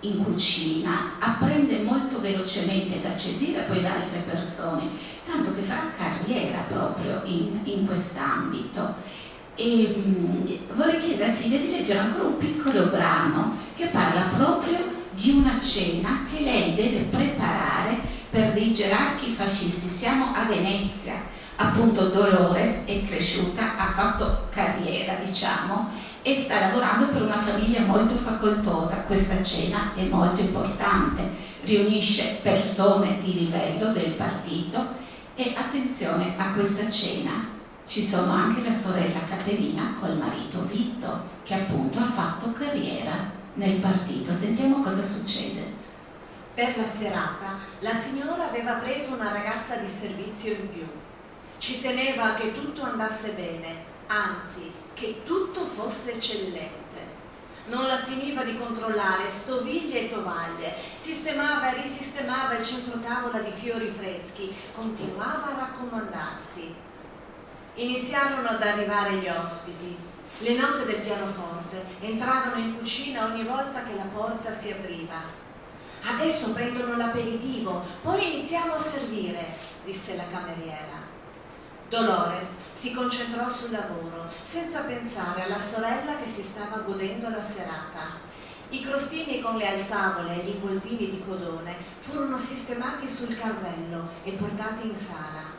S2: in cucina, apprende molto velocemente da Cesira e poi da altre persone, tanto che farà carriera proprio in quest'ambito. E vorrei chiedere a Silvia di leggere ancora un piccolo brano che parla proprio di una cena che lei deve preparare per dei gerarchi fascisti. Siamo a Venezia, appunto. Dolores è cresciuta, ha fatto carriera, diciamo, e sta lavorando per una famiglia molto facoltosa. Questa cena è molto importante, riunisce persone di livello del partito e attenzione, a questa cena ci sono anche la sorella Caterina col marito Vitto, che appunto ha fatto carriera nel partito. Sentiamo cosa succede.
S4: Per la serata la signora aveva preso una ragazza di servizio in più. Ci teneva che tutto andasse bene, anzi, che tutto fosse eccellente. Non la finiva di controllare stoviglie e tovaglie, sistemava e risistemava il centrotavola di fiori freschi, continuava a raccomandarsi. Iniziarono ad arrivare gli ospiti. Le note del pianoforte entravano in cucina ogni volta che la porta si apriva. Adesso prendono l'aperitivo, poi iniziamo a servire, disse la cameriera. Dolores si concentrò sul lavoro, senza pensare alla sorella che si stava godendo la serata. I crostini con le alzavole e gli involtini di codone furono sistemati sul carrello e portati in sala.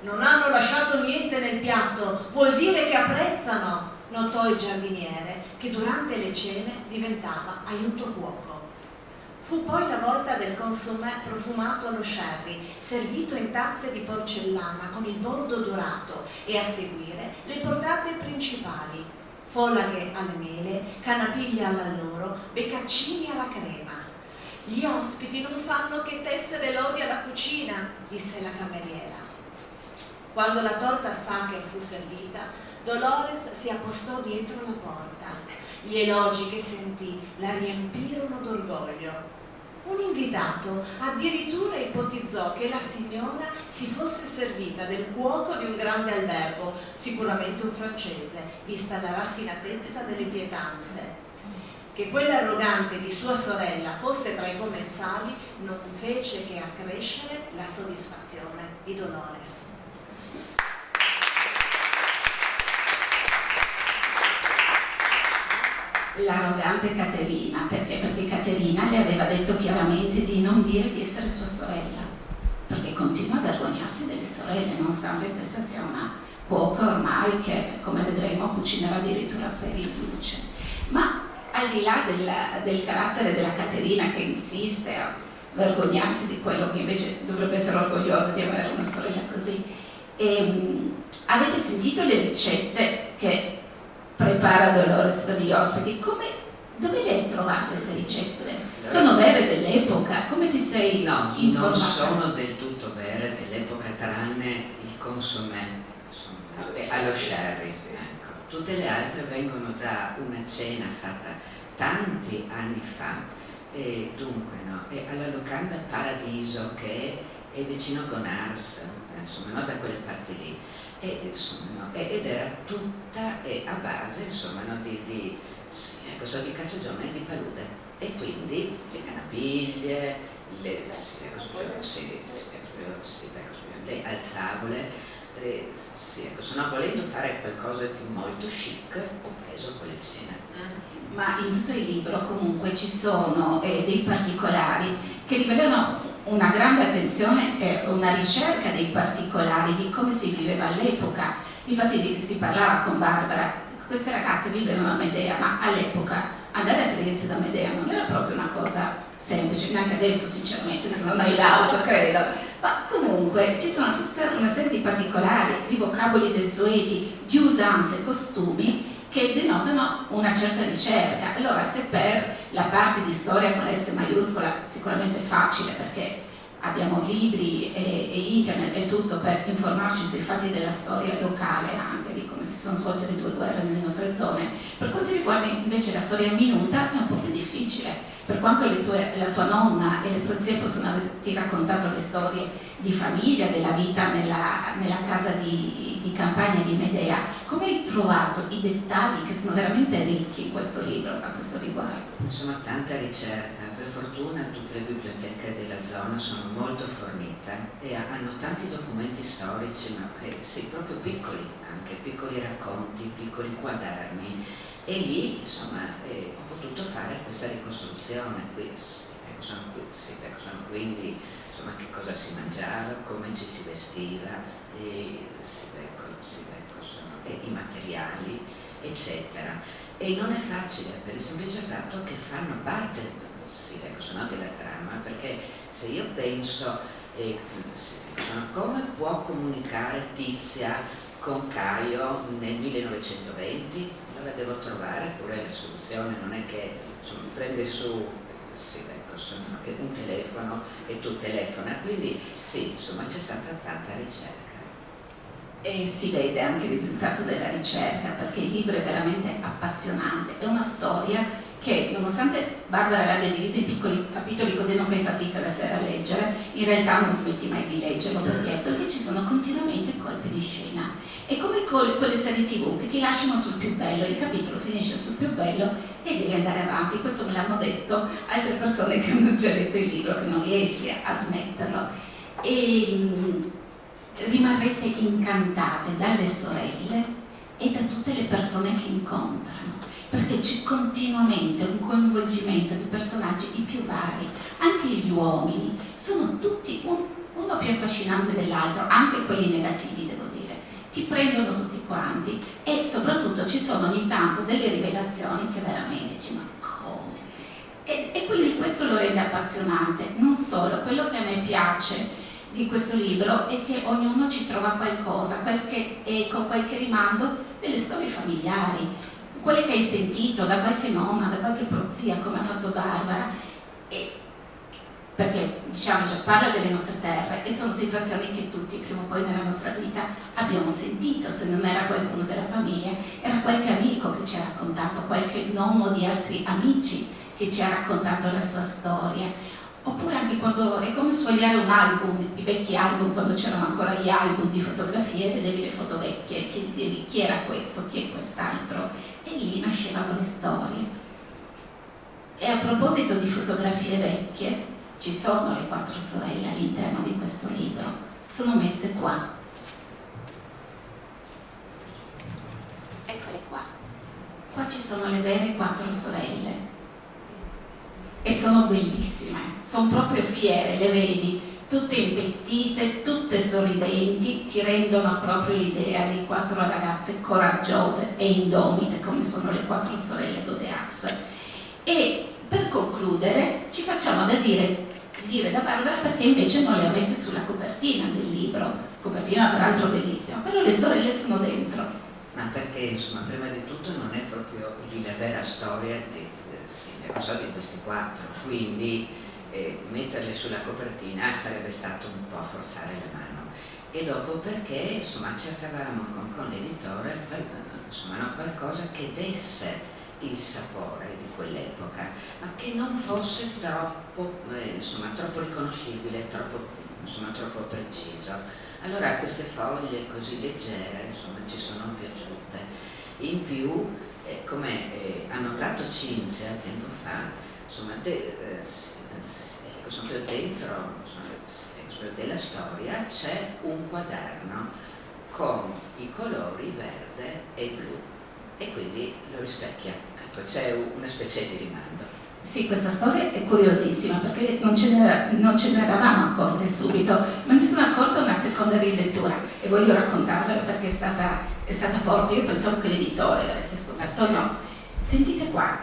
S4: Non hanno lasciato niente nel piatto, vuol dire che apprezzano, notò il giardiniere, che durante le cene diventava aiuto cuoco. Fu poi la volta del consomé profumato allo sherry, servito in tazze di porcellana con il bordo dorato, e a seguire le portate principali: folaghe alle mele, canapiglia all'alloro, beccaccini alla crema. Gli ospiti non fanno che tessere lodi alla cucina, disse la cameriera. Quando la torta sacra fu servita, Dolores si appostò dietro la porta. Gli elogi che sentì la riempirono d'orgoglio. Un invitato addirittura ipotizzò che la signora si fosse servita del cuoco di un grande albergo, sicuramente un francese, vista la raffinatezza delle pietanze. Che quella arrogante di sua sorella fosse tra i commensali non fece che accrescere la soddisfazione di Dolores.
S2: l'arrogante Caterina, perché Caterina le aveva detto chiaramente di non dire di essere sua sorella, perché continua a vergognarsi delle sorelle, nonostante questa sia una cuoca ormai che, come vedremo, cucinerà addirittura per il duce. Ma al di là del carattere della Caterina, che insiste a vergognarsi di quello che invece dovrebbe essere orgogliosa di avere una sorella così, avete sentito le ricette che prepara Dolores per gli ospiti? Dove le hai trovate queste ricette? Sono vere dell'epoca? Come ti sei informata?
S3: Non sono del tutto vere dell'epoca, tranne il consommé, allo sherry. Ecco. Tutte le altre vengono da una cena fatta tanti anni fa, e dunque alla locanda Paradiso, che è vicino a Gonars, insomma, da quelle parti lì. Ed era tutta a base di cacciagione e di palude, e quindi le canapiglie, le alzavole, volendo fare qualcosa di molto chic, ho preso quelle cene.
S2: Ma in tutto il libro comunque ci sono dei particolari che rivelano una grande attenzione e una ricerca dei particolari di come si viveva all'epoca. Infatti si parlava con Barbara, queste ragazze vivevano a Medea, ma all'epoca andare a Trieste da Medea non era proprio una cosa semplice, neanche adesso sinceramente, se non hai l'auto credo. Ma comunque ci sono tutta una serie di particolari, di vocaboli desueti, di usanze, costumi che denotano una certa ricerca. Allora, se per la parte di storia con la S maiuscola sicuramente è facile, perché abbiamo libri e internet e tutto per informarci sui fatti della storia locale, anche di come si sono svolte le due guerre nelle nostre zone, per quanto riguarda invece la storia minuta è un po' più difficile. Per quanto la tua nonna e le prozie possono averti raccontato le storie di famiglia, della vita nella casa di campagna di Medea, come hai trovato i dettagli che sono veramente ricchi in questo libro a questo riguardo?
S3: Insomma, tanta ricerca. Per fortuna tutte le biblioteche della zona sono molto fornite e hanno tanti documenti storici, ma sì, proprio piccoli, anche piccoli racconti, piccoli quaderni. E lì, insomma, ho potuto fare questa ricostruzione. Quindi, insomma, che cosa si mangiava, come ci si vestiva, i materiali, eccetera. E non è facile, per il semplice fatto che fanno parte della trama, perché se io penso come può comunicare Tizia con Caio nel 1920, allora devo trovare pure la soluzione, non è che prende su un telefono e tu telefona, quindi sì, insomma c'è stata tanta ricerca.
S2: E si vede anche il risultato della ricerca, perché il libro è veramente appassionante, è una storia che, nonostante Barbara l'abbia divisa in piccoli capitoli così non fai fatica la sera a leggere, in realtà non smetti mai di leggerlo. Perché ci sono continuamente colpi di scena, e come quelle serie TV che ti lasciano sul più bello, il capitolo finisce sul più bello e devi andare avanti. Questo me l'hanno detto altre persone che hanno già letto il libro, che non riesci a smetterlo, e rimarrete incantate dalle sorelle e da tutte le persone che incontrano, perché c'è continuamente un coinvolgimento di personaggi i più vari. Anche gli uomini sono tutti uno più affascinante dell'altro, anche quelli negativi, devo dire, ti prendono tutti quanti, e soprattutto ci sono ogni tanto delle rivelazioni che veramente dici ma come? E quindi questo lo rende appassionante. Non solo, quello che a me piace di questo libro è che ognuno ci trova qualcosa, qualche eco, qualche rimando delle storie familiari, quelle che hai sentito da qualche nonna, da qualche prozia, come ha fatto Barbara, perché diciamo parla delle nostre terre e sono situazioni che tutti prima o poi nella nostra vita abbiamo sentito. Se non era qualcuno della famiglia, era qualche amico che ci ha raccontato, qualche nonno di altri amici che ci ha raccontato la sua storia. Oppure anche quando è come sfogliare un album, i vecchi album, quando c'erano ancora gli album di fotografie, vedevi le foto vecchie, chiedevi chi era questo, chi è quest'altro, e lì nascevano le storie. E a proposito di fotografie vecchie, ci sono le 4 sorelle all'interno di questo libro, sono messe qua. Eccole qua. Qua ci sono le vere 4 sorelle e sono bellissime, sono proprio fiere, le vedi, tutte impettite, tutte sorridenti, ti rendono proprio l'idea di 4 ragazze coraggiose e indomite come sono le 4 sorelle Godeas. E per concludere ci facciamo da dire da Barbara perché invece non le ha messe sulla copertina del libro, copertina peraltro bellissima, però le sorelle sono dentro.
S3: Ma perché insomma prima di tutto non è proprio lì la vera storia di questi 4, quindi metterle sulla copertina sarebbe stato un po' forzare la mano. E dopo perché insomma cercavamo con l'editore insomma, qualcosa che desse il sapore di quell'epoca, ma che non fosse troppo riconoscibile, troppo preciso. Allora queste foglie così leggere insomma, ci sono piaciute. In più, come ha notato Cinzia tempo fa, insomma, dentro della storia c'è un quaderno con i colori verde e blu e quindi lo rispecchia. Ecco, c'è una specie di rimando.
S2: Sì, questa storia è curiosissima perché non ce ne eravamo accorte subito, ma ne sono accorta una seconda rilettura e voglio raccontarvela perché è stata forte. Io pensavo che l'editore l'avesse scoperto, no. Sentite qua,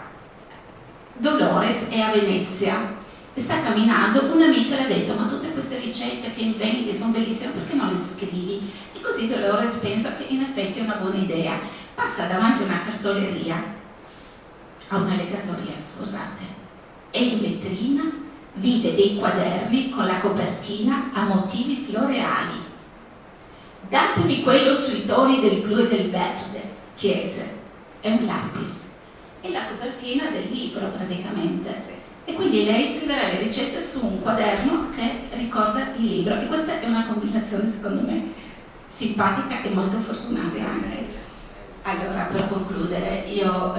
S2: Dolores è a Venezia e sta camminando, un'amica le ha detto ma tutte queste ricette che inventi sono bellissime, perché non le scrivi? E così Dolores pensa che in effetti è una buona idea, passa davanti a una cartoleria, a una legatoria, scusate, e in vetrina vide dei quaderni con la copertina a motivi floreali. Datemi quello sui toni del blu e del verde, chiese. È un lapis. È la copertina del libro praticamente. E quindi lei scriverà le ricette su un quaderno che ricorda il libro. E questa è una combinazione secondo me simpatica e molto fortunata anche. Allora, per concludere, io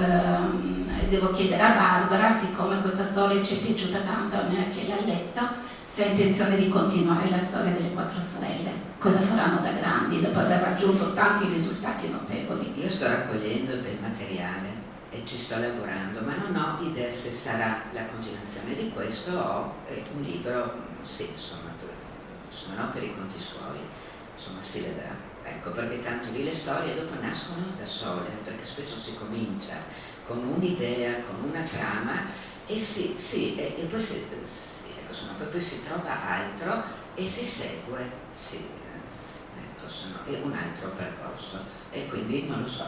S2: devo chiedere a Barbara, siccome questa storia ci è piaciuta tanto a me che l'ha letto, se ha intenzione di continuare la storia delle 4 sorelle. Cosa faranno da grandi dopo aver raggiunto tanti risultati notevoli?
S3: Io sto raccogliendo del materiale e ci sto lavorando, ma non ho idea se sarà la continuazione di questo o un libro, sì, insomma, no, per i conti suoi, insomma, si vedrà. Ecco, perché tanto lì le storie dopo nascono da sole, perché spesso si comincia con un'idea, con una trama e poi si trova altro e si segue è un altro percorso e quindi non lo so.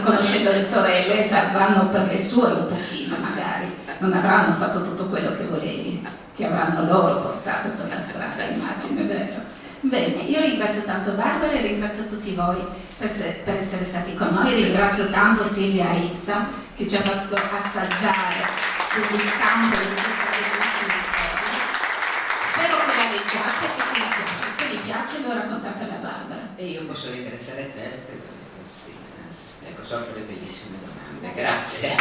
S2: Conoscendo le sorelle vanno per le sue un pochino magari, non avranno fatto tutto quello che volevi, ti avranno loro portato per la strada, immagino, vero? Bene, io ringrazio tanto Barbara e ringrazio tutti voi per essere stati con noi, ringrazio tanto Silvia Izza che ci ha fatto assaggiare degli scampi di questa bellissima storia. Spero che la leggiate e che vi piace, se vi piace lo raccontate alla Barbara.
S3: E io posso ringraziare te, sono delle bellissime domande, grazie.